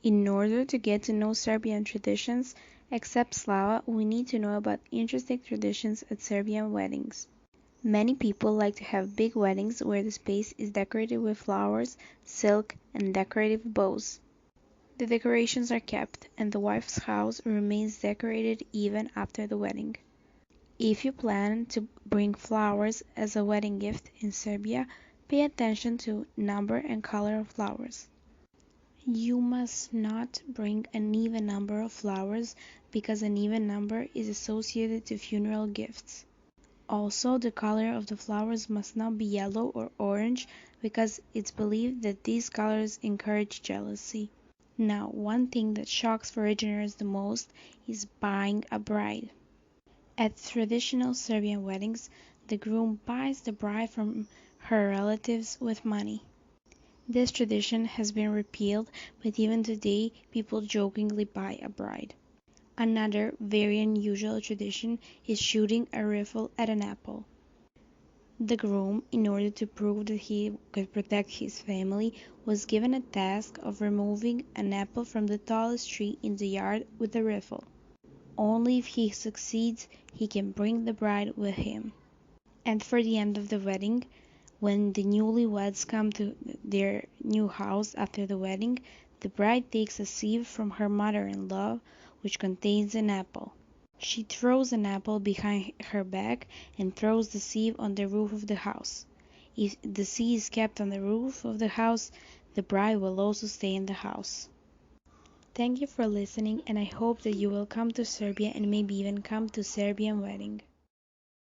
In order to get to know Serbian traditions, except Slava, we need to know about interesting traditions at Serbian weddings. Many people like to have big weddings where the space is decorated with flowers, silk, and decorative bows. The decorations are kept, and the wife's house remains decorated even after the wedding. If you plan to bring flowers as a wedding gift in Serbia, pay attention to number and color of flowers. You must not bring an even number of flowers because an even number is associated to funeral gifts. Also, the color of the flowers must not be yellow or orange because it's believed that these colors encourage jealousy. Now, one thing that shocks foreigners the most is buying a bride. At traditional Serbian weddings, the groom buys the bride from her relatives with money. This tradition has been repealed, but even today people jokingly buy a bride. Another very unusual tradition is shooting a rifle at an apple. The groom, in order to prove that he could protect his family, was given a task of removing an apple from the tallest tree in the yard with a rifle. Only if he succeeds, he can bring the bride with him. And for the end of the wedding, when the newlyweds come to their new house after the wedding, the bride takes a sieve from her mother-in-law, which contains an apple. She throws an apple behind her back and throws the sieve on the roof of the house. If the sieve is kept on the roof of the house, the bride will also stay in the house. Thank you for listening, and I hope that you will come to Serbia and maybe even come to Serbian wedding.